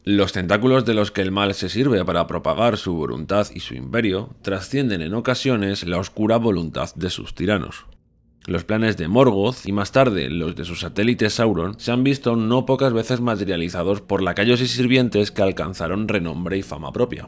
Los tentáculos de los que el mal se sirve para propagar su voluntad y su imperio trascienden en ocasiones la oscura voluntad de sus tiranos. Los planes de Morgoth y más tarde los de su satélite Sauron se han visto no pocas veces materializados por lacayos y sirvientes que alcanzaron renombre y fama propia.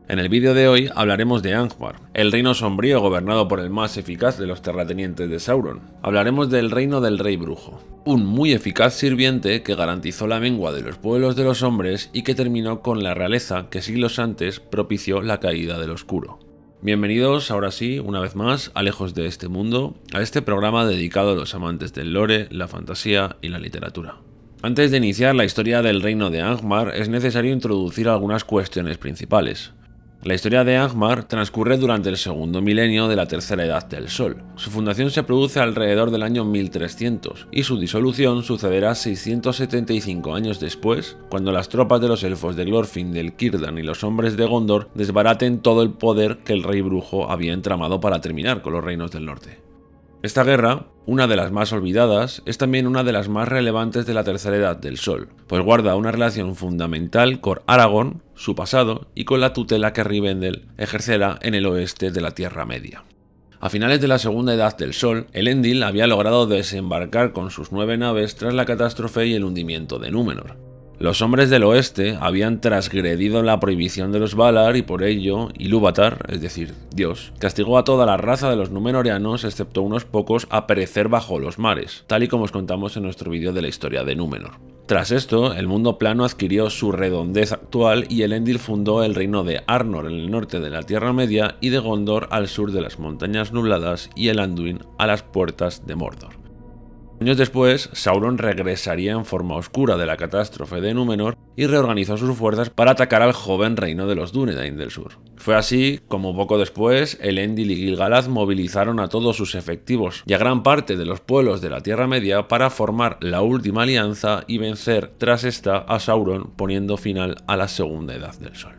En el vídeo de hoy hablaremos de Angmar, el reino sombrío gobernado por el más eficaz de los terratenientes de Sauron. Hablaremos del reino del Rey Brujo, un muy eficaz sirviente que garantizó la mengua de los pueblos de los hombres y que terminó con la realeza que siglos antes propició la caída del Oscuro. Bienvenidos ahora sí, una vez más, a Lejos de este mundo, a este programa dedicado a los amantes del lore, la fantasía y la literatura. Antes de iniciar la historia del reino de Angmar es necesario introducir algunas cuestiones principales. La historia de Angmar transcurre durante el segundo milenio de la tercera edad del Sol. Su fundación se produce alrededor del año 1300 y su disolución sucederá 675 años después, cuando las tropas de los elfos de Glorfindel, Círdan y los hombres de Gondor desbaraten todo el poder que el rey brujo había entramado para terminar con los reinos del norte. Esta guerra, una de las más olvidadas, es también una de las más relevantes de la tercera edad del Sol, pues guarda una relación fundamental con Aragorn, su pasado, y con la tutela que Rivendell ejercerá en el oeste de la Tierra Media. A finales de la segunda edad del Sol, Elendil había logrado desembarcar con sus 9 naves tras la catástrofe y el hundimiento de Númenor. Los hombres del oeste habían transgredido la prohibición de los Valar y por ello Ilúvatar, es decir, Dios, castigó a toda la raza de los Númenóreanos excepto unos pocos a perecer bajo los mares, tal y como os contamos en nuestro vídeo de la historia de Númenor. Tras esto, el mundo plano adquirió su redondez actual y Elendil fundó el reino de Arnor en el norte de la Tierra Media y de Gondor al sur de las Montañas Nubladas y el Anduin a las puertas de Mordor. Años después, Sauron regresaría en forma oscura de la catástrofe de Númenor y reorganizó sus fuerzas para atacar al joven reino de los Dúnedain del sur. Fue así como poco después, Elendil y Gil-galad movilizaron a todos sus efectivos y a gran parte de los pueblos de la Tierra Media para formar la última alianza y vencer tras esta a Sauron, poniendo final a la segunda edad del Sol.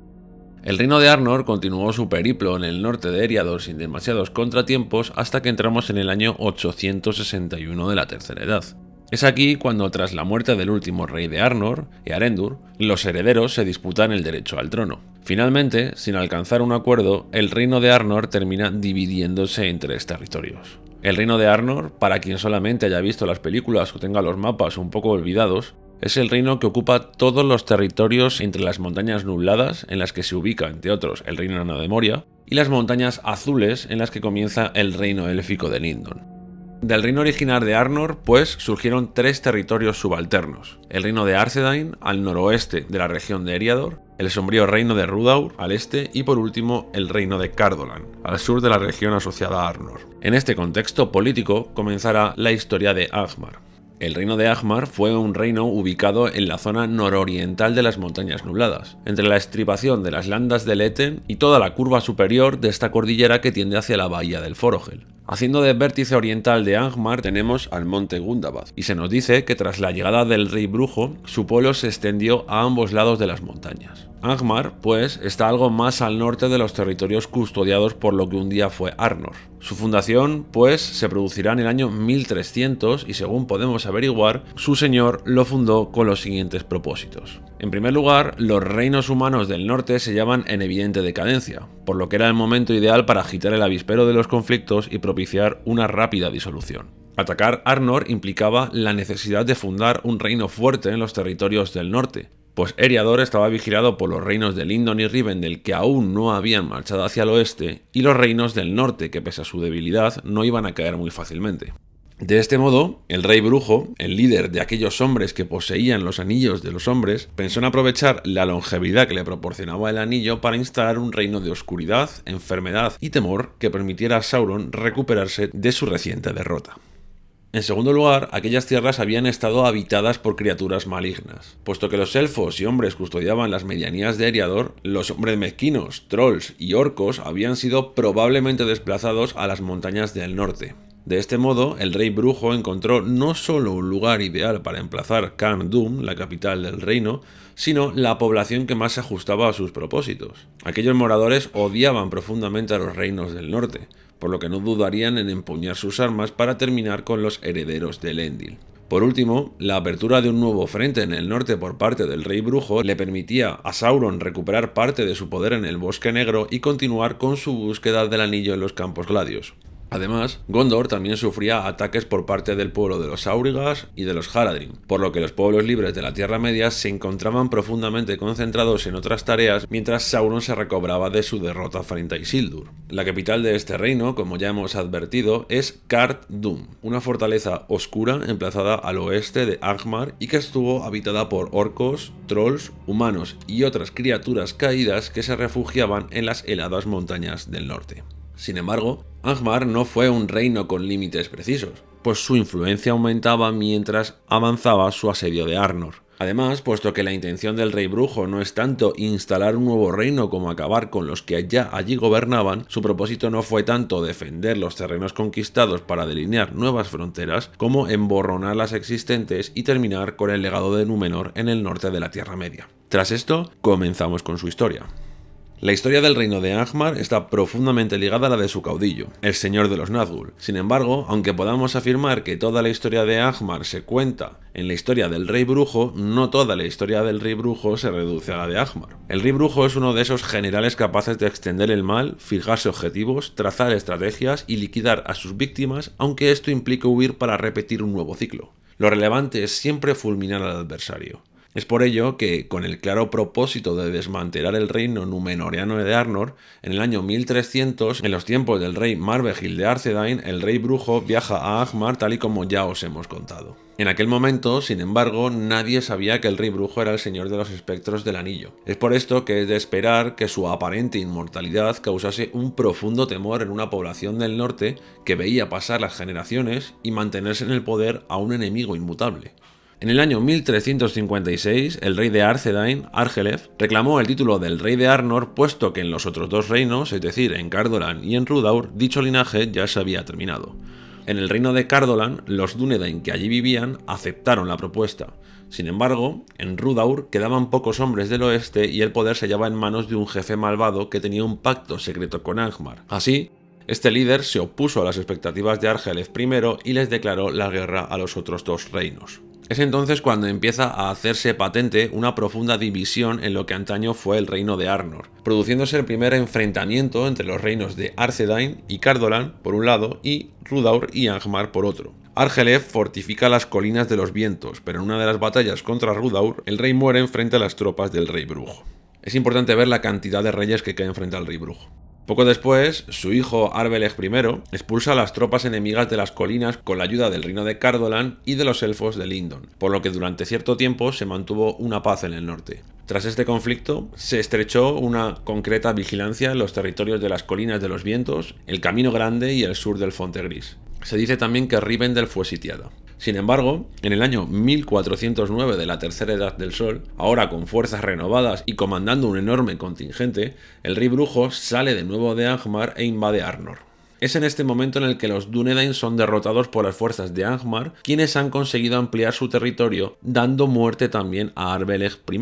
El reino de Arnor continuó su periplo en el norte de Eriador sin demasiados contratiempos hasta que entramos en el año 861 de la tercera edad. Es aquí cuando, tras la muerte del último rey de Arnor, Earendur, los herederos se disputan el derecho al trono. Finalmente, sin alcanzar un acuerdo, el reino de Arnor termina dividiéndose en 3 territorios. El reino de Arnor, para quien solamente haya visto las películas o tenga los mapas un poco olvidados, es el reino que ocupa todos los territorios entre las montañas nubladas, en las que se ubica, entre otros, el reino enano de Moria, y las montañas azules, en las que comienza el reino élfico de Lindon. Del reino original de Arnor, pues, surgieron 3 territorios subalternos: el reino de Arthedain, al noroeste de la región de Eriador, el sombrío reino de Rhudaur, al este, y por último, el reino de Cardolan, al sur de la región asociada a Arnor. En este contexto político comenzará la historia de Angmar. El reino de Angmar fue un reino ubicado en la zona nororiental de las montañas nubladas, entre la estribación de las landas del Eten y toda la curva superior de esta cordillera que tiende hacia la bahía del Forogel. Haciendo de vértice oriental de Angmar tenemos al monte Gundabad, y se nos dice que tras la llegada del rey brujo, su pueblo se extendió a ambos lados de las montañas. Angmar, pues, está algo más al norte de los territorios custodiados por lo que un día fue Arnor. Su fundación, pues, se producirá en el año 1300 y, según podemos averiguar, su señor lo fundó con los siguientes propósitos. En primer lugar, los reinos humanos del norte se hallaban en evidente decadencia, por lo que era el momento ideal para agitar el avispero de los conflictos y propiciar una rápida disolución. Atacar Arnor implicaba la necesidad de fundar un reino fuerte en los territorios del norte, pues Eriador estaba vigilado por los reinos de Lindon y Rivendell que aún no habían marchado hacia el oeste, y los reinos del norte que, pese a su debilidad, no iban a caer muy fácilmente. De este modo, el rey brujo, el líder de aquellos hombres que poseían los anillos de los hombres, pensó en aprovechar la longevidad que le proporcionaba el anillo para instalar un reino de oscuridad, enfermedad y temor que permitiera a Sauron recuperarse de su reciente derrota. En segundo lugar, aquellas tierras habían estado habitadas por criaturas malignas. Puesto que los elfos y hombres custodiaban las medianías de Eriador, los hombres mezquinos, trolls y orcos habían sido probablemente desplazados a las montañas del norte. De este modo, el rey brujo encontró no solo un lugar ideal para emplazar Khand Dûm, la capital del reino, sino la población que más se ajustaba a sus propósitos. Aquellos moradores odiaban profundamente a los reinos del norte, por lo que no dudarían en empuñar sus armas para terminar con los herederos de Elendil. Por último, la apertura de un nuevo frente en el norte por parte del Rey Brujo le permitía a Sauron recuperar parte de su poder en el Bosque Negro y continuar con su búsqueda del anillo en los Campos Gladios. Además, Gondor también sufría ataques por parte del pueblo de los Aurigas y de los Haradrim, por lo que los pueblos libres de la Tierra Media se encontraban profundamente concentrados en otras tareas mientras Sauron se recobraba de su derrota frente a Isildur. La capital de este reino, como ya hemos advertido, es Khazad Dûm, una fortaleza oscura emplazada al oeste de Angmar y que estuvo habitada por orcos, trolls, humanos y otras criaturas caídas que se refugiaban en las heladas montañas del norte. Sin embargo, Angmar no fue un reino con límites precisos, pues su influencia aumentaba mientras avanzaba su asedio de Arnor. Además, puesto que la intención del Rey Brujo no es tanto instalar un nuevo reino como acabar con los que ya allí gobernaban, su propósito no fue tanto defender los terrenos conquistados para delinear nuevas fronteras, como emborronar las existentes y terminar con el legado de Númenor en el norte de la Tierra Media. Tras esto, comenzamos con su historia. La historia del reino de Angmar está profundamente ligada a la de su caudillo, el señor de los Nazgûl. Sin embargo, aunque podamos afirmar que toda la historia de Angmar se cuenta en la historia del Rey Brujo, no toda la historia del Rey Brujo se reduce a la de Angmar. El Rey Brujo es uno de esos generales capaces de extender el mal, fijarse objetivos, trazar estrategias y liquidar a sus víctimas, aunque esto implique huir para repetir un nuevo ciclo. Lo relevante es siempre fulminar al adversario. Es por ello que, con el claro propósito de desmantelar el reino númenoriano de Arnor, en el año 1300, en los tiempos del rey Marvegil de Arthedain, el Rey Brujo viaja a Angmar tal y como ya os hemos contado. En aquel momento, sin embargo, nadie sabía que el Rey Brujo era el señor de los espectros del anillo. Es por esto que es de esperar que su aparente inmortalidad causase un profundo temor en una población del norte que veía pasar las generaciones y mantenerse en el poder a un enemigo inmutable. En el año 1356, el rey de Arthedain, Argelef, reclamó el título del rey de Arnor, puesto que en los otros dos reinos, es decir, en Cardolan y en Rhudaur, dicho linaje ya se había terminado. En el reino de Cardolan, los Dúnedain que allí vivían aceptaron la propuesta. Sin embargo, en Rhudaur quedaban pocos hombres del oeste y el poder se hallaba en manos de un jefe malvado que tenía un pacto secreto con Angmar. Así, este líder se opuso a las expectativas de Argelef I y les declaró la guerra a los otros dos reinos. Es entonces cuando empieza a hacerse patente una profunda división en lo que antaño fue el reino de Arnor, produciéndose el primer enfrentamiento entre los reinos de Arthedain y Cardolan por un lado y Rhudaur y Angmar por otro. Argelef fortifica las colinas de los vientos, pero en una de las batallas contra Rhudaur, el rey muere frente a las tropas del Rey Brujo. Es importante ver la cantidad de reyes que caen frente al Rey Brujo. Poco después, su hijo Arbelech I expulsa a las tropas enemigas de las colinas con la ayuda del reino de Cardolan y de los elfos de Lindon, por lo que durante cierto tiempo se mantuvo una paz en el norte. Tras este conflicto, se estrechó una concreta vigilancia en los territorios de las colinas de los vientos, el Camino Grande y el sur del Fontegris. Se dice también que Rivendell fue sitiada. Sin embargo, en el año 1409 de la Tercera Edad del Sol, ahora con fuerzas renovadas y comandando un enorme contingente, el Rey Brujo sale de nuevo de Angmar e invade Arnor. Es en este momento en el que los Dúnedain son derrotados por las fuerzas de Angmar, quienes han conseguido ampliar su territorio, dando muerte también a Arbelech I.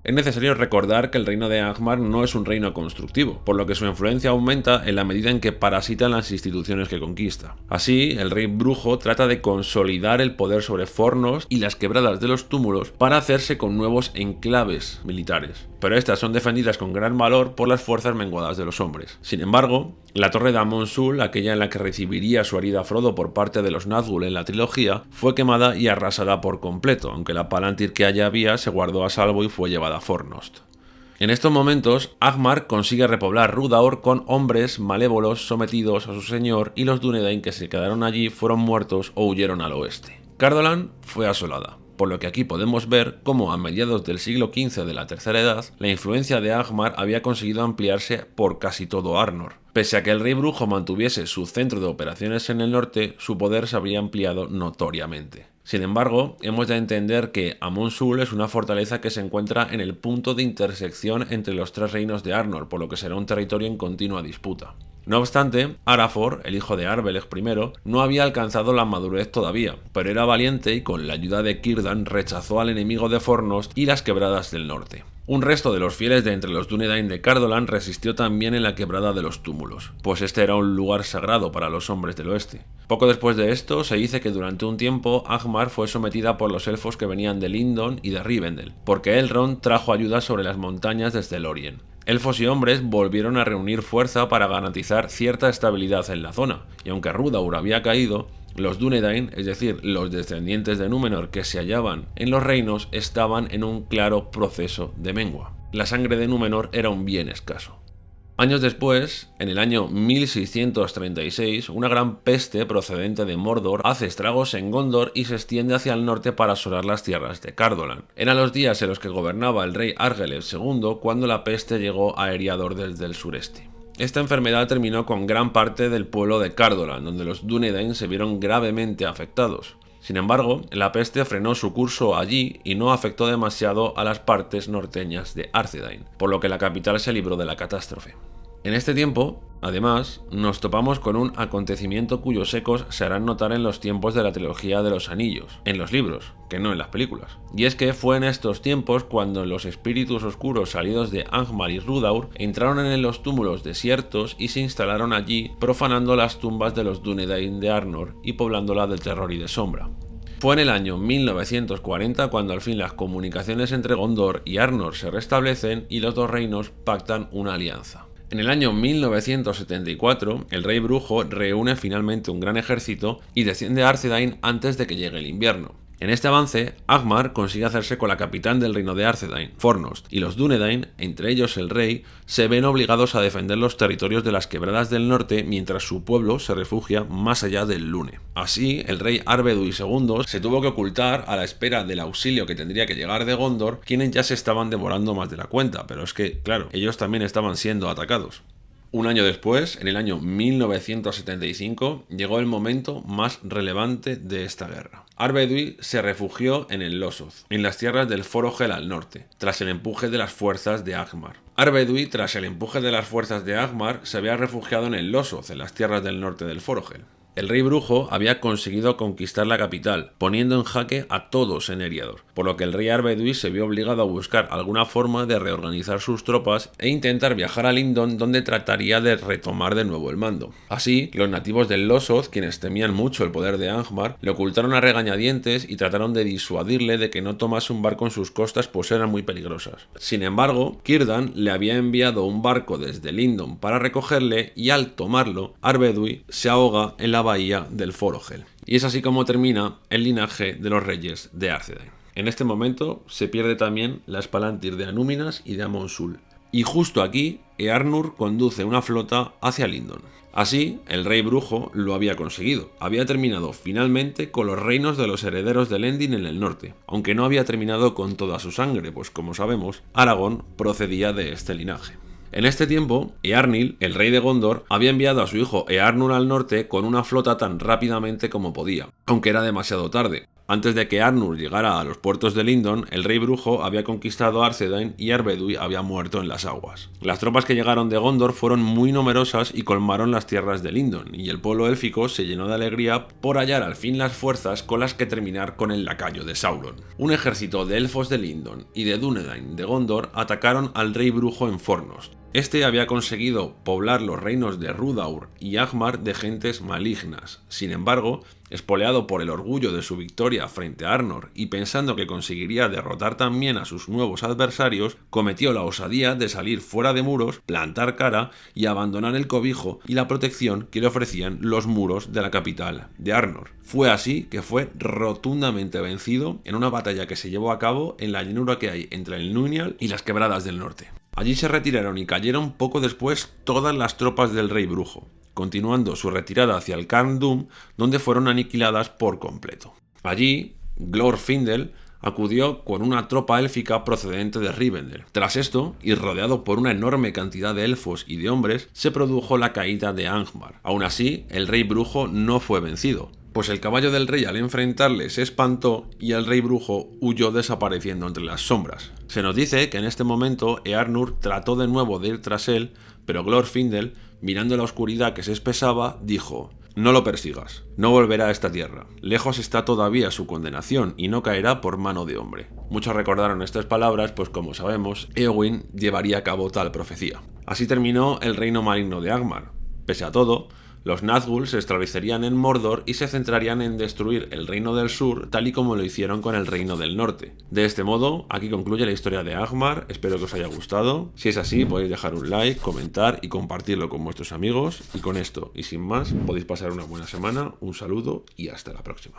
Es necesario recordar que el reino de Angmar no es un reino constructivo, por lo que su influencia aumenta en la medida en que parasitan las instituciones que conquista. Así, el Rey Brujo trata de consolidar el poder sobre Fornos y las quebradas de los túmulos para hacerse con nuevos enclaves militares, pero estas son defendidas con gran valor por las fuerzas menguadas de los hombres. Sin embargo, la torre de Amon Sul, aquella en la que recibiría su herida Frodo por parte de los Nazgûl en la trilogía, fue quemada y arrasada por completo, aunque la Palantir que allí había se guardó a salvo y fue llevada a Fornost. En estos momentos, Angmar consigue repoblar Rhudaur con hombres malévolos sometidos a su señor y los Dúnedain que se quedaron allí fueron muertos o huyeron al oeste. Cardolan fue asolada, por lo que aquí podemos ver cómo a mediados del siglo XV de la Tercera Edad, la influencia de Angmar había conseguido ampliarse por casi todo Arnor. Pese a que el Rey Brujo mantuviese su centro de operaciones en el norte, su poder se habría ampliado notoriamente. Sin embargo, hemos de entender que Amon Sul es una fortaleza que se encuentra en el punto de intersección entre los tres reinos de Arnor, por lo que será un territorio en continua disputa. No obstante, Arafor, el hijo de Arbelech I, no había alcanzado la madurez todavía, pero era valiente y con la ayuda de Círdan rechazó al enemigo de Fornost y las quebradas del norte. Un resto de los fieles de entre los Dúnedain de Cardolan resistió también en la quebrada de los túmulos, pues este era un lugar sagrado para los hombres del oeste. Poco después de esto, se dice que durante un tiempo Angmar fue sometida por los elfos que venían de Lindon y de Rivendell, porque Elrond trajo ayuda sobre las montañas desde Lórien. Elfos y hombres volvieron a reunir fuerza para garantizar cierta estabilidad en la zona, y aunque Rhudaur había caído, los Dúnedain, es decir, los descendientes de Númenor que se hallaban en los reinos, estaban en un claro proceso de mengua. La sangre de Númenor era un bien escaso. Años después, en el año 1636, una gran peste procedente de Mordor hace estragos en Gondor y se extiende hacia el norte para asolar las tierras de Cardolan. Eran los días en los que gobernaba el rey Argeleth II cuando la peste llegó a Eriador desde el sureste. Esta enfermedad terminó con gran parte del pueblo de Cardolan, donde los Dúnedain se vieron gravemente afectados. Sin embargo, la peste frenó su curso allí y no afectó demasiado a las partes norteñas de Arthedain, por lo que la capital se libró de la catástrofe. En este tiempo, además, nos topamos con un acontecimiento cuyos ecos se harán notar en los tiempos de la trilogía de los anillos, en los libros, que no en las películas. Y es que fue en estos tiempos cuando los espíritus oscuros salidos de Angmar y Rhudaur entraron en los túmulos desiertos y se instalaron allí, profanando las tumbas de los Dúnedain de Arnor y poblándola de terror y de sombra. Fue en el año 1940 cuando al fin las comunicaciones entre Gondor y Arnor se restablecen y los dos reinos pactan una alianza. En el año 1974, el rey brujo reúne finalmente un gran ejército y desciende a Arthedain antes de que llegue el invierno. En este avance, Angmar consigue hacerse con la capital del reino de Arthedain, Fornost, y los Dúnedain, entre ellos el rey, se ven obligados a defender los territorios de las quebradas del norte mientras su pueblo se refugia más allá del Lune. Así, el rey Arvedui II se tuvo que ocultar a la espera del auxilio que tendría que llegar de Gondor, quienes ya se estaban demorando más de la cuenta, pero es que, claro, ellos también estaban siendo atacados. Un año después, en el año 1975, llegó el momento más relevante de esta guerra. Arvedui se refugió en el Losoth, en las tierras del Forogel al norte, tras el empuje de las fuerzas de Angmar. Arvedui, tras el empuje de las fuerzas de Angmar, se había refugiado en el Losoth, en las tierras del norte del Forogel. El rey brujo había conseguido conquistar la capital, poniendo en jaque a todos en Eriador, por lo que el rey Arvedui se vio obligado a buscar alguna forma de reorganizar sus tropas e intentar viajar a Lindon, donde trataría de retomar de nuevo el mando. Así, los nativos del Losoth, quienes temían mucho el poder de Angmar, le ocultaron a regañadientes y trataron de disuadirle de que no tomase un barco en sus costas, pues eran muy peligrosas. Sin embargo, Círdan le había enviado un barco desde Lindon para recogerle y al tomarlo, Arvedui se ahoga en la bahía del Forogel. Y es así como termina el linaje de los reyes de Arthedain. En este momento se pierde también las Palantir de Anúminas y de Amon-Sul. Y justo aquí, Eärnur conduce una flota hacia Lindon. Así, el rey brujo lo había conseguido. Había terminado finalmente con los reinos de los herederos de Lending en el norte, aunque no había terminado con toda su sangre, pues como sabemos, Aragorn procedía de este linaje. En este tiempo, Eärnil, el rey de Gondor, había enviado a su hijo Eärnur al norte con una flota tan rápidamente como podía, aunque era demasiado tarde. Antes de que Eärnur llegara a los puertos de Lindon, el rey brujo había conquistado Arthedain y Arvedui había muerto en las aguas. Las tropas que llegaron de Gondor fueron muy numerosas y colmaron las tierras de Lindon, y el pueblo élfico se llenó de alegría por hallar al fin las fuerzas con las que terminar con el lacayo de Sauron. Un ejército de elfos de Lindon y de Dúnedain de Gondor atacaron al rey brujo en Fornost. Este había conseguido poblar los reinos de Rhudaur y Angmar de gentes malignas. Sin embargo, espoleado por el orgullo de su victoria frente a Arnor y pensando que conseguiría derrotar también a sus nuevos adversarios, cometió la osadía de salir fuera de muros, plantar cara y abandonar el cobijo y la protección que le ofrecían los muros de la capital de Arnor. Fue así que fue rotundamente vencido en una batalla que se llevó a cabo en la llanura que hay entre el Númenor y las quebradas del norte. Allí se retiraron y cayeron poco después todas las tropas del rey brujo, continuando su retirada hacia el Carn Dûm, donde fueron aniquiladas por completo. Allí, Glorfindel acudió con una tropa élfica procedente de Rivendell. Tras esto, y rodeado por una enorme cantidad de elfos y de hombres, se produjo la caída de Angmar. Aún así, el rey brujo no fue vencido. Pues el caballo del rey al enfrentarle se espantó y el rey brujo huyó desapareciendo entre las sombras. Se nos dice que en este momento Eärnur trató de nuevo de ir tras él, pero Glorfindel, mirando la oscuridad que se espesaba, dijo: «No lo persigas, no volverá a esta tierra. Lejos está todavía su condenación y no caerá por mano de hombre». Muchos recordaron estas palabras, pues como sabemos, Éowyn llevaría a cabo tal profecía. Así terminó el reino maligno de Angmar. Pese a todo, los Nazgûl se establecerían en Mordor y se centrarían en destruir el reino del sur, tal y como lo hicieron con el reino del norte. De este modo, aquí concluye la historia de Angmar. Espero que os haya gustado. Si es así, podéis dejar un like, comentar y compartirlo con vuestros amigos. Y con esto, y sin más, podéis pasar una buena semana, un saludo y hasta la próxima.